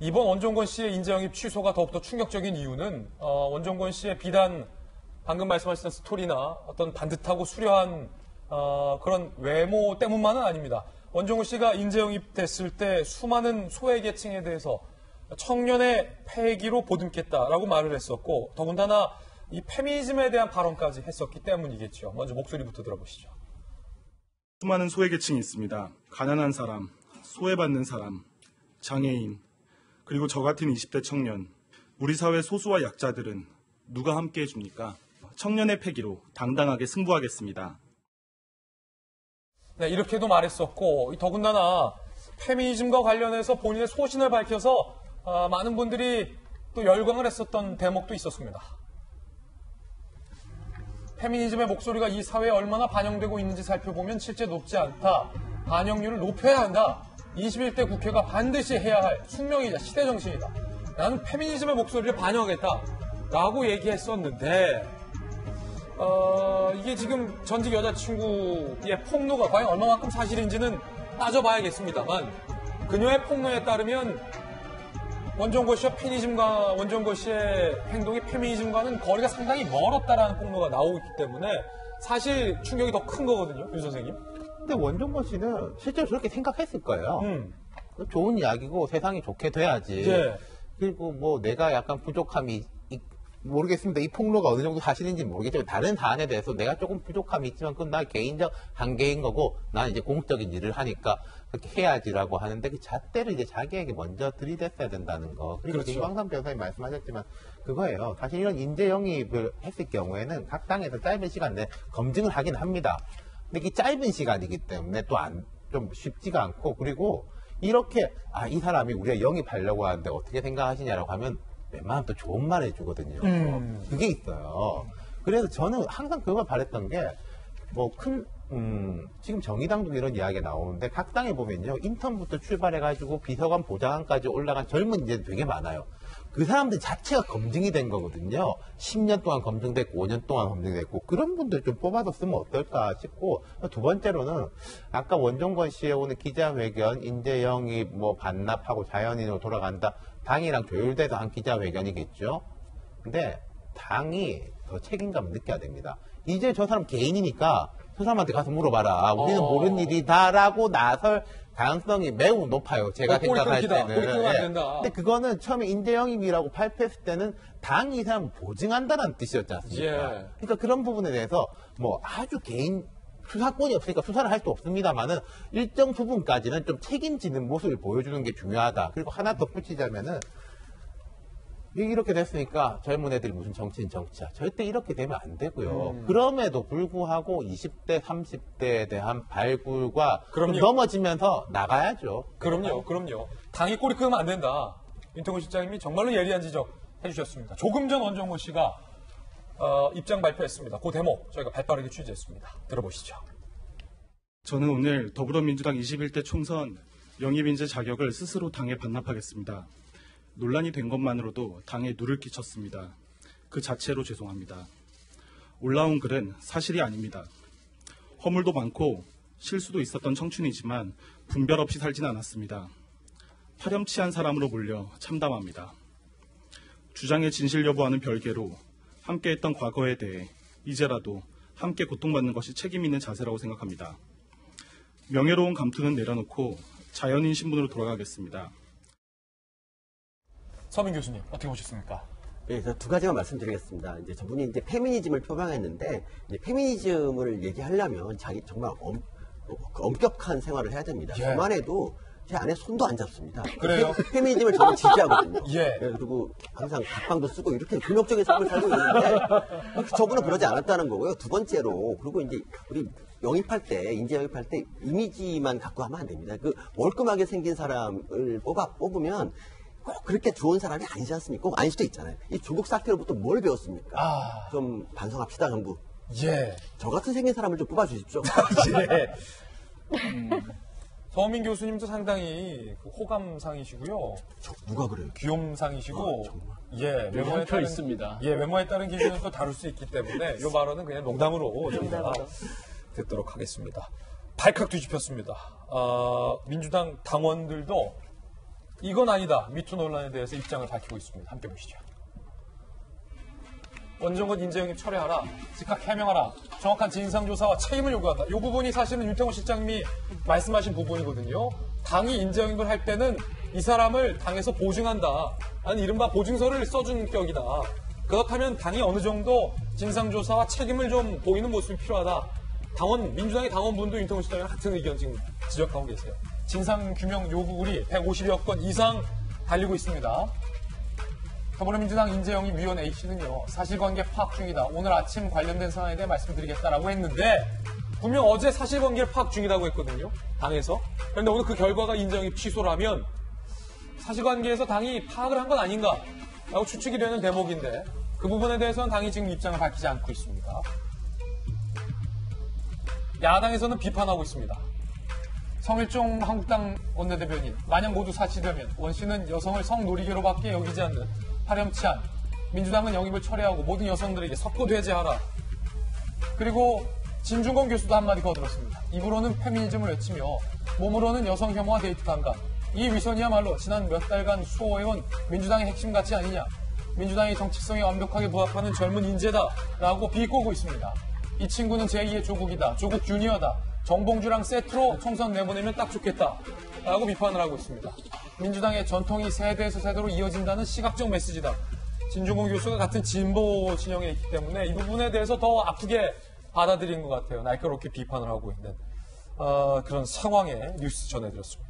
이번 원종건 씨의 인재 영입 취소가 더욱더 충격적인 이유는 원종건 씨의 비단 방금 말씀하셨던 스토리나 어떤 반듯하고 수려한 그런 외모 때문만은 아닙니다. 원종건 씨가 인재 영입됐을 때 수많은 소외계층에 대해서 청년의 패기로 보듬겠다라고 말을 했었고 더군다나 이 페미니즘에 대한 발언까지 했었기 때문이겠죠. 먼저 목소리부터 들어보시죠. 수많은 소외계층이 있습니다. 가난한 사람, 소외받는 사람, 장애인, 그리고 저 같은 20대 청년, 우리 사회 소수와 약자들은 누가 함께 해줍니까? 청년의 패기로 당당하게 승부하겠습니다. 네, 이렇게도 말했었고 더군다나 페미니즘과 관련해서 본인의 소신을 밝혀서 많은 분들이 또 열광을 했었던 대목도 있었습니다. 페미니즘의 목소리가 이 사회에 얼마나 반영되고 있는지 살펴보면 실제 높지 않다. 반영률을 높여야 한다. 21대 국회가 반드시 해야 할 숙명이자 시대정신이다. 나는 페미니즘의 목소리를 반영하겠다. 라고 얘기했었는데 이게 지금 전직 여자친구의 폭로가 과연 얼마만큼 사실인지는 따져봐야겠습니다만 그녀의 폭로에 따르면 원종건 씨와 원종건 씨의 행동이 페미니즘과는 거리가 상당히 멀었다라는 폭로가 나오기 때문에 사실 충격이 더 큰 거거든요, 윤 선생님. 근데 원종건 씨는 실제로 저렇게 생각했을 거예요. 좋은 이야기고 세상이 좋게 돼야지. 예. 그리고 뭐 내가 약간 부족함이 모르겠습니다. 이 폭로가 어느 정도 사실인지 모르겠지만 다른 사안에 대해서 내가 조금 부족함이 있지만 그건 나 개인적 한계인 거고 난 이제 공적인 일을 하니까 그렇게 해야지라고 하는데 그 잣대를 이제 자기에게 먼저 들이댔어야 된다는 거. 그리고 그렇죠. 김광삼 변호사님 말씀하셨지만 그거예요. 사실 이런 인재 영입을 했을 경우에는 각 당에서 짧은 시간 내에 검증을 하긴 합니다. 근데 이 짧은 시간이기 때문에 또 좀 쉽지가 않고 그리고 이렇게 이 사람이 우리가 영입하려고 하는데 어떻게 생각하시냐라고 하면 웬만하면 또 좋은 말 해주거든요. 그게 있어요. 그래서 저는 항상 그걸 바랬던 게, 지금 정의당도 이런 이야기가 나오는데, 각 당에 보면요, 인턴부터 출발해가지고 비서관 보좌관까지 올라간 젊은 인재들 되게 많아요. 그 사람들 자체가 검증이 된 거거든요. 10년 동안 검증됐고, 5년 동안 검증됐고, 그런 분들 좀 뽑아뒀으면 어떨까 싶고, 두 번째로는, 아까 원종건 씨의 오늘 기자회견, 인재 영입, 반납하고 자연인으로 돌아간다. 당이랑 조율돼서 한 기자회견이겠죠. 근데 당이 더 책임감을 느껴야 됩니다. 이제 저 사람 개인이니까 저 사람한테 가서 물어봐라. 우리는 모르는 일이다라고 나설 가능성이 매우 높아요. 제가 생각할 때는. 안 된다. 근데 그거는 처음에 인재 영입이라고 발표했을 때는 당이 이 사람을 보증한다는 뜻이었지 않습니까? 예. 그러니까 그런 부분에 대해서 아주 개인 수사권이 없으니까 수사를 할 수 없습니다만은 일정 부분까지는 좀 책임지는 모습을 보여주는 게 중요하다. 그리고 하나 덧붙이자면은 이렇게 됐으니까 젊은 애들이 무슨 정치인 정치야. 절대 이렇게 되면 안 되고요. 그럼에도 불구하고 20대, 30대에 대한 발굴과 좀 넘어지면서 나가야죠. 그럼요. 당이 꼬리 끄면 안 된다. 윤태곤 실장님이 정말로 예리한 지적 해주셨습니다. 조금 전 원종건 씨가 입장 발표했습니다. 그 대목 저희가 발빠르게 취재했습니다. 들어보시죠. 저는 오늘 더불어민주당 21대 총선 영입인재 자격을 스스로 당에 반납하겠습니다. 논란이 된 것만으로도 당에 누를 끼쳤습니다. 그 자체로 죄송합니다. 올라온 글은 사실이 아닙니다. 허물도 많고 실수도 있었던 청춘이지만 분별 없이 살진 않았습니다. 파렴치한 사람으로 몰려 참담합니다. 주장의 진실 여부와는 별개로 함께했던 과거에 대해 이제라도 함께 고통받는 것이 책임 있는 자세라고 생각합니다. 명예로운 감투는 내려놓고 자연인 신분으로 돌아가겠습니다. 서민 교수님 어떻게 보셨습니까? 네, 저 두 가지만 말씀드리겠습니다. 이제 저분이 이제 페미니즘을 표방했는데 이제 페미니즘을 얘기하려면 정말 엄격한 생활을 해야 됩니다. 예. 저만 해도 제 안에 손도 안 잡습니다. 그래요? 페미니즘을 저는 지지하거든요. 예. 그리고 항상 각방도 쓰고 이렇게 균형적인 삶을 살고 있는데 저분은 그러지 않았다는 거고요. 두 번째로 그리고 이제 우리 영입할 때 인재 영입할 때 이미지만 갖고 하면 안 됩니다. 그 멀끔하게 생긴 사람을 뽑으면 꼭 그렇게 좋은 사람이 아니지 않습니까? 꼭 아닐 수도 있잖아요. 이 조국 사태로부터 뭘 배웠습니까? 좀 반성합시다, 정부. 예. 저 같은 생긴 사람을 좀 뽑아주십시오. 예. 서민 교수님도 상당히 호감상이시고요. 누가 그래요? 귀염상이시고. 예, 외모에 따른 있습니다. 예, 외모에 따른 기준은 또 다를 수 있기 때문에 이 발언은 그냥 농담으로 저희가 듣도록 하겠습니다. 발칵 뒤집혔습니다. 민주당 당원들도 이건 아니다. 미투 논란에 대해서 입장을 밝히고 있습니다. 함께 보시죠. 원정권 인재영입 철회하라. 즉각 해명하라. 정확한 진상조사와 책임을 요구한다. 이 부분이 사실은 윤태호 실장님이 말씀하신 부분이거든요. 당이 인재영입을 할 때는 이 사람을 당에서 보증한다. 아니 이른바 보증서를 써준 격이다. 그렇다면 당이 어느 정도 진상조사와 책임을 좀 보이는 모습이 필요하다. 민주당의 당원분도 윤태호 실장이랑 같은 의견 지금 지적하고 계세요. 진상규명 요구글이 150여 건 이상 달리고 있습니다. 더불어민주당 인재영입위원 A씨는요. 사실관계 파악 중이다. 오늘 아침 관련된 사안에 대해 말씀드리겠다라고 했는데 분명 어제 사실관계를 파악 중이라고 했거든요. 당에서. 그런데 오늘 그 결과가 인재영입 취소라면 사실관계에서 당이 파악을 한 건 아닌가 라고 추측이 되는 대목인데 그 부분에 대해서는 당이 지금 입장을 밝히지 않고 있습니다. 야당에서는 비판하고 있습니다. 성일종 한국당 원내대변인, 만약 모두 사치되면 원 씨는 여성을 성놀이개로밖에 여기지 않는 파렴치한 민주당은 영입을 철회하고 모든 여성들에게 석고대죄하라. 그리고 진중권 교수도 한마디 거들었습니다. 입으로는 페미니즘을 외치며 몸으로는 여성 혐오와 데이트 강간. 이 위선이야말로 지난 몇 달간 수호해온 민주당의 핵심 가치 아니냐. 민주당의 정치성에 완벽하게 부합하는 젊은 인재다라고 비꼬고 있습니다. 이 친구는 제2의 조국이다. 조국 주니어다. 정봉주랑 세트로 총선 내보내면 딱 좋겠다. 라고 비판을 하고 있습니다. 민주당의 전통이 세대에서 세대로 이어진다는 시각적 메시지다. 진중권 교수가 같은 진보 진영에 있기 때문에 이 부분에 대해서 더 아프게 받아들인 것 같아요. 날카롭게 비판을 하고 있는 그런 상황의 뉴스 전해드렸습니다.